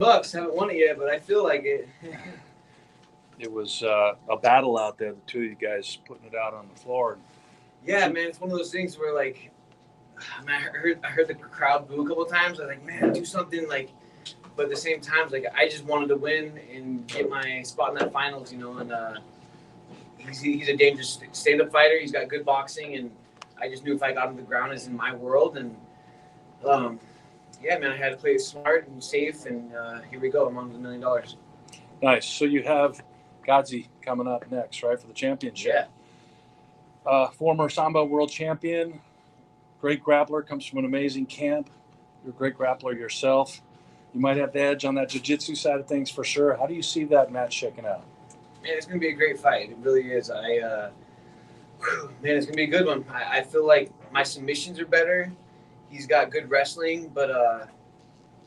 Bucks. Haven't won it yet, but I feel like it. It was a battle out there, the two of you guys putting it out on the floor. Yeah, man, it's one of those things where like, man, I heard the crowd boo a couple of times. I was like, man, do something like. But at the same time, like I just wanted to win and get my spot in that finals, And he's a dangerous stand-up fighter. He's got good boxing, and I just knew if I got him to the ground, is in my world. And yeah, man, I had to play it smart and safe, and here we go. I'm on the $1 million. Nice. So you have Godzi coming up next, right, for the championship. Yeah. Former Sambo world champion, great grappler, comes from an amazing camp. You're a great grappler yourself. You might have the edge on that jiu-jitsu side of things for sure. How do you see that match shaking out? Man, it's going to be a great fight. It really is. Man, it's going to be a good one. I feel like my submissions are better. He's got good wrestling, but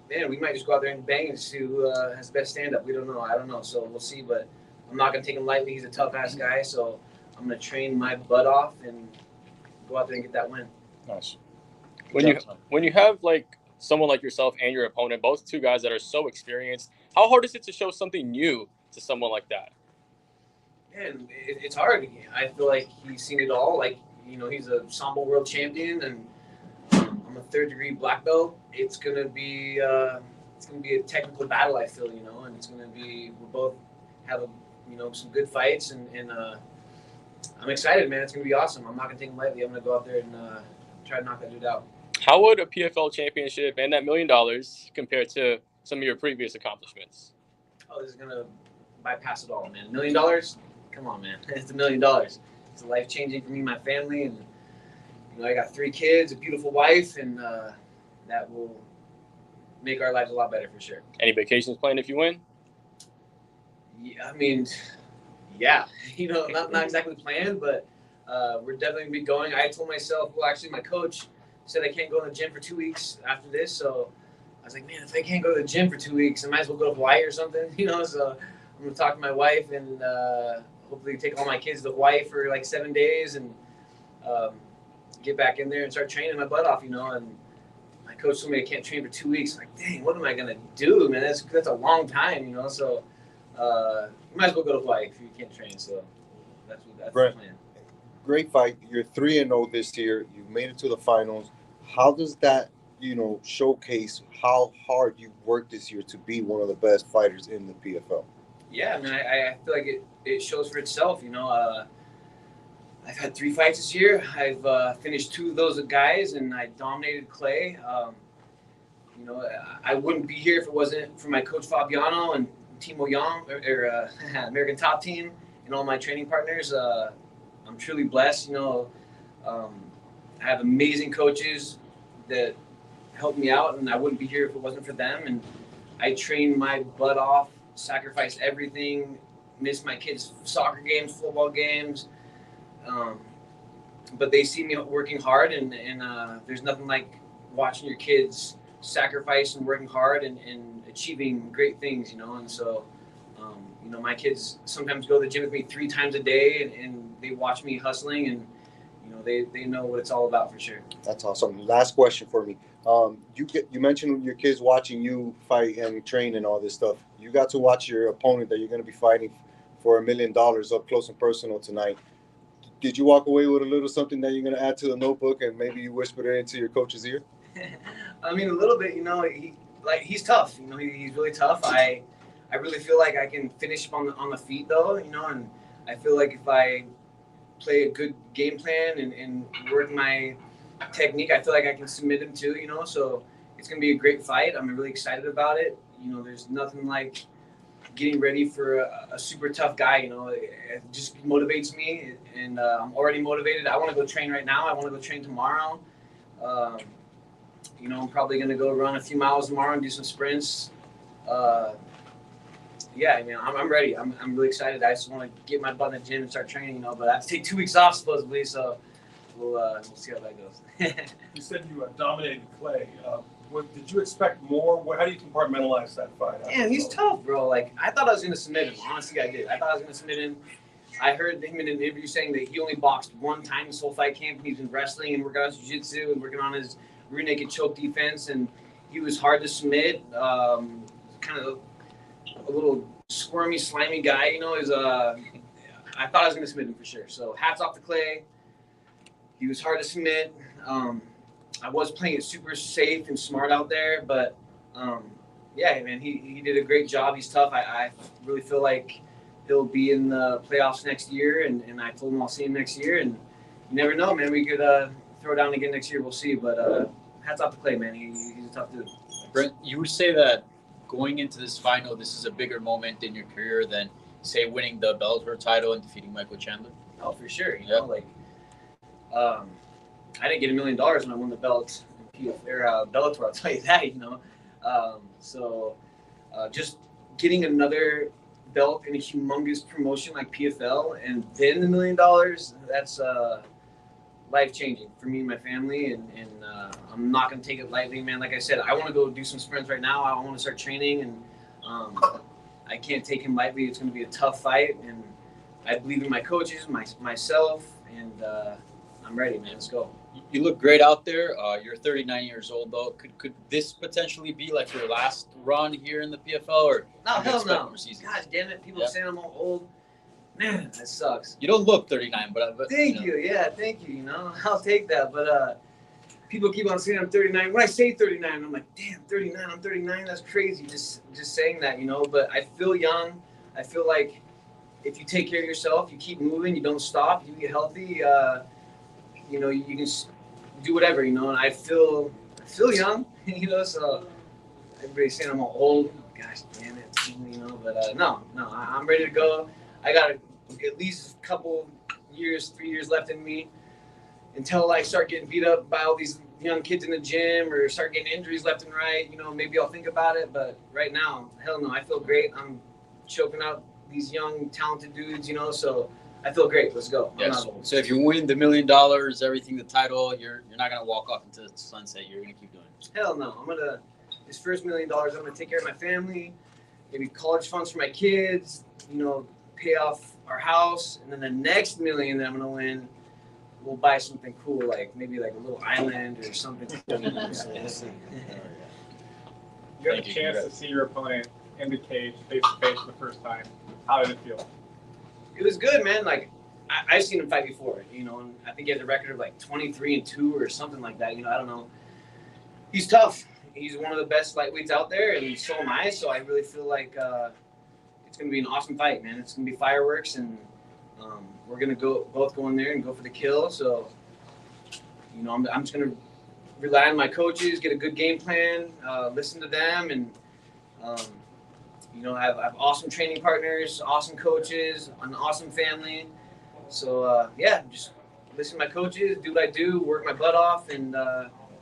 man, we might just go out there and bang and see who has the best stand-up. We don't know. I don't know. So we'll see, but I'm not going to take him lightly. He's a tough-ass guy, so I'm going to train my butt off and go out there and get that win. Nice. When you have like someone like yourself and your opponent, both two guys that are so experienced, how hard is it to show something new to someone like that? Man, it's hard. I feel like he's seen it all. Like, he's a Sambo world champion, and I'm a third-degree black belt. It's gonna be a technical battle. I feel, and it's gonna be, we'll both have some good fights, and I'm excited, man. It's gonna be awesome. I'm not gonna take him lightly. I'm gonna go out there and try to knock that dude out. How would a PFL championship and that $1 million compare to some of your previous accomplishments? Oh, this is gonna bypass it all, man. $1 million? Come on, man. It's $1 million. It's life-changing for me and my family, and I got 3 kids, a beautiful wife, and that will make our lives a lot better for sure. Any vacations planned if you win? Yeah, I mean, yeah. Not exactly planned, but we're definitely going to be going. I told myself, well, actually, my coach said I can't go in the gym for 2 weeks after this, so I was like, man, if I can't go to the gym for 2 weeks, I might as well go to Hawaii or something, so I'm going to talk to my wife and hopefully take all my kids to Hawaii for like 7 days and get back in there and start training my butt off, and my coach told me I can't train for 2 weeks. I'm like, dang, what am I going to do, man? That's a long time, so you might as well go to Hawaii if you can't train, so that's Brent, the plan. Great fight. You're 3-0 this year. You made it to the finals. How does that, showcase how hard you worked this year to be one of the best fighters in the PFL? Yeah, I mean, I feel like it shows for itself, I've had 3 fights this year. I've finished 2 of those guys, and I dominated Clay. I wouldn't be here if it wasn't for my coach Fabiano and Timo Young, or American Top Team, and all my training partners. I'm truly blessed. I have amazing coaches that helped me out, and I wouldn't be here if it wasn't for them. And I trained my butt off, sacrificed everything, missed my kids' soccer games, football games. But they see me working hard, and there's nothing like watching your kids sacrifice and working hard and achieving great things, And so, my kids sometimes go to the gym with me 3 times a day, and they watch me hustling, and they know what it's all about for sure. That's awesome. Last question for me. You mentioned your kids watching you fight and train and all this stuff. You got to watch your opponent that you're going to be fighting for $1 million up close and personal tonight. Did you walk away with a little something that you're going to add to the notebook, and maybe you whispered it into your coach's ear? I mean, a little bit. He's tough. He's really tough. I really feel like I can finish him on the feet, though. And I feel like if I play a good game plan and work my technique, I feel like I can submit him too. So it's gonna be a great fight. I'm really excited about it. There's nothing like getting ready for a super tough guy. It just motivates me, and I'm already motivated. I want to go train right now. I want to go train tomorrow. I'm probably gonna go run a few miles tomorrow and do some sprints. Yeah, I mean, I'm ready. I'm really excited. I just want to get my butt in the gym and start training, but I have to take 2 weeks off supposedly, so we'll see how that goes. You said you dominated Clay. Did you expect more? How do you compartmentalize that fight? Man, he's tough, bro. Like, I thought I was going to submit him. Honestly, I did. I thought I was going to submit him. I heard him in an interview saying that he only boxed 1 time his whole fight camp. He's been wrestling and working on his jiu-jitsu and working on his rear naked choke defense, and he was hard to submit. kind of a little squirmy, slimy guy. You know, I thought I was going to submit him for sure. So hats off to Clay. He was hard to submit. I was playing it super safe and smart out there, but yeah, man, he did a great job. He's tough. I really feel like he'll be in the playoffs next year, and I told him I'll see him next year. And you never know, man. We could throw down again next year. We'll see. But hats off to Clay, man. He's a tough dude. Brent, you would say that going into this final, this is a bigger moment in your career than, say, winning the Bellator title and defeating Michael Chandler? Oh, for sure. You know, like, I didn't get $1 million when I won the belt in Bellator. I'll tell you that. You know, so just getting another belt in a humongous promotion like PFL and then the $1 million, that's life changing for me and my family. And I'm not gonna take it lightly, man. Like I said, I want to go do some sprints right now. I want to start training, and I can't take him lightly. It's gonna be a tough fight, and I believe in my coaches, myself, and I'm ready, man. Let's go. You look great out there. You're 39 years old, though. Could this potentially be like your last run here in the PFL, or No, do you hell expect no. more seasons? God damn it. People saying I'm all old. Man, that sucks. You don't look 39, but Thank you. Yeah, thank you. You know, I'll take that. But people keep on saying I'm 39. When I say 39, I'm like, damn, 39. I'm 39. That's crazy. Just saying that, you know. But I feel young. I feel like if you take care of yourself, you keep moving, you don't stop, you get healthy. You know, you can do whatever. You know, and I feel young. You know, so everybody's saying I'm all old. Gosh damn it. You know, but no, I'm ready to go. I got at least a couple years, 3 years left in me until I start getting beat up by all these young kids in the gym or start getting injuries left and right. You know, maybe I'll think about it, but right now, hell no, I feel great. I'm choking out these young, talented dudes, you know, so I feel great. Let's go. Yes. So if you win the $1 million, everything, the title, you're not gonna walk off into the sunset. You're gonna keep doing it. Hell no. This first $1 million, I'm gonna take care of my family, maybe college funds for my kids, you know, pay off our house, and then the next $1 million that I'm gonna win, we'll buy something cool, like maybe like a little island or something. You had a chance to see your opponent in the cage face to face for the first time. How did it feel? It was good, man. Like I've seen him fight before, you know, and I think he has a record of like 23-2 or something like that. You know, I don't know. He's tough. He's one of the best lightweights out there, and so am I. So I really feel like it's gonna be an awesome fight, man. It's gonna be fireworks, and we're gonna both go in there and go for the kill. So, you know, I'm just gonna rely on my coaches, get a good game plan, listen to them, and you know, I have awesome training partners, awesome coaches, an awesome family. So yeah, just listen to my coaches, do what I do, work my butt off, and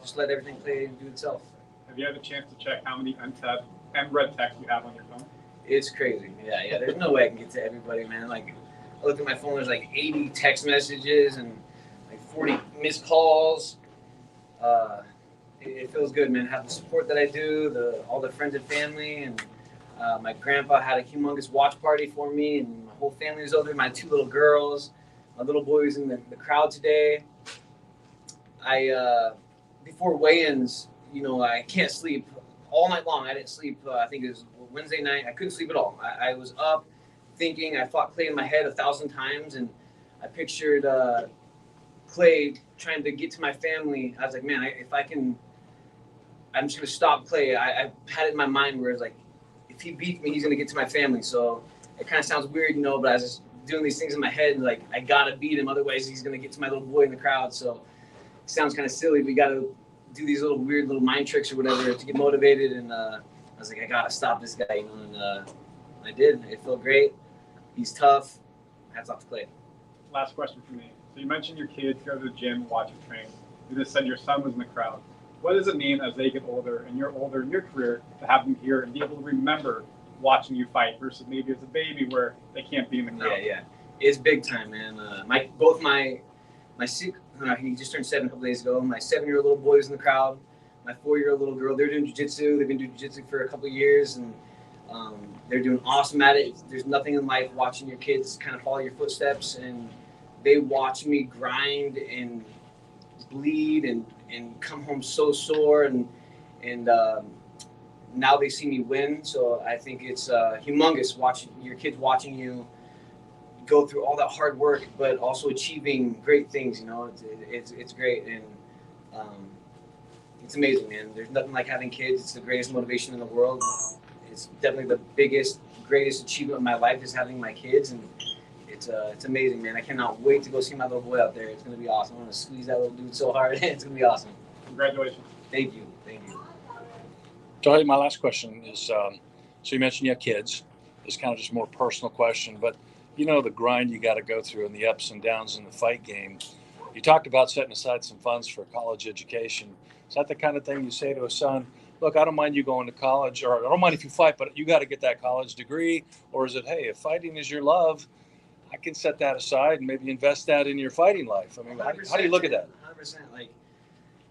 just let everything play and do itself. Have you had a chance to check how many untapped and red text you have on your phone? It's crazy. Yeah. There's no way I can get to everybody, man. Like, I look at my phone, there's like 80 text messages and like 40 missed calls. It feels good, man. Have the support that I do, all the friends and family, and my grandpa had a humongous watch party for me, and my whole family was over there. My 2 little girls, my little boy was in the crowd today. Before weigh-ins, you know, I can't sleep all night long. I didn't sleep. I think it was Wednesday night. I couldn't sleep at all. I was up thinking. I fought Clay in my head 1,000 times, and I pictured Clay trying to get to my family. I was like, man, if I can, I'm just gonna stop Clay. I had it in my mind where it's like, if he beats me, he's gonna get to my family. So it kind of sounds weird, you know, but I was just doing these things in my head, and like, I gotta beat him, otherwise he's gonna get to my little boy in the crowd. So it sounds kind of silly. We gotta do these little weird little mind tricks or whatever to get motivated, and I was like, I gotta stop this guy, you know, and I did. It felt great. He's tough. Hats off to Clay. Last question for me. So you mentioned your kids go to the gym, watch you train. You just said your son was in the crowd. What does it mean as they get older and you're older in your career to have them here and be able to remember watching you fight versus maybe as a baby where they can't be in the crowd? Yeah. It's big time, man. My he just turned 7 a couple days ago. My 7-year-old little boy was in the crowd. My 4-year-old little girl, they're doing jiu-jitsu. They've been doing jiu-jitsu for a couple of years, and they're doing awesome at it. There's nothing in life watching your kids kind of follow your footsteps, and they watch me grind and bleed and come home so sore, and now they see me win. So I think it's humongous watching your kids watching you go through all that hard work, but also achieving great things. You know, it's great, and it's amazing, man. There's nothing like having kids. It's the greatest motivation in the world. It's definitely the biggest, greatest achievement of my life is having my kids, and it's amazing, man. I cannot wait to go see my little boy out there. It's gonna be awesome. I'm gonna squeeze that little dude so hard. It's gonna be awesome. Congratulations. Thank you, thank you. Charlie, my last question is, so you mentioned you have kids. It's kind of just a more personal question, but you know the grind you got to go through and the ups and downs in the fight game. You talked about setting aside some funds for college education. Is that the kind of thing you say to a son, look, I don't mind you going to college, or I don't mind if you fight, but you got to get that college degree? Or is it, hey, if fighting is your love, I can set that aside and maybe invest that in your fighting life? I mean, how do you look at that? 100%. Like,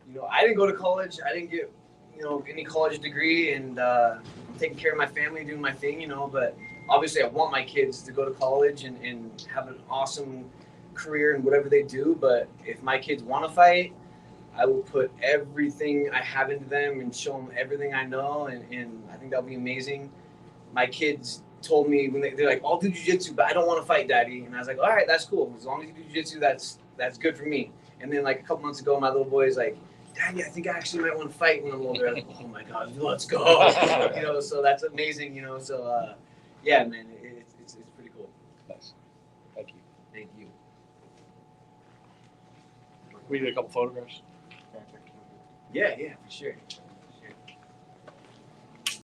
you know, I didn't go to college. I didn't get, you know, any college degree, and I'm taking care of my family, doing my thing, you know, but obviously I want my kids to go to college and have an awesome career in whatever they do. But if my kids want to fight, I will put everything I have into them and show them everything I know, and I think that'll be amazing. My kids told me when they're like, I'll do jiu-jitsu, but I don't want to fight, Daddy. And I was like, all right, that's cool. As long as you do jiu-jitsu, that's good for me. And then like a couple months ago, my little boy is like, Daddy, I think I actually might want to fight when I'm older. I'm like, oh my God, let's go. You know, so that's amazing, you know. So yeah, man, it's pretty cool. Nice. Thank you. Thank you. We did a couple photographs. Yeah, for sure.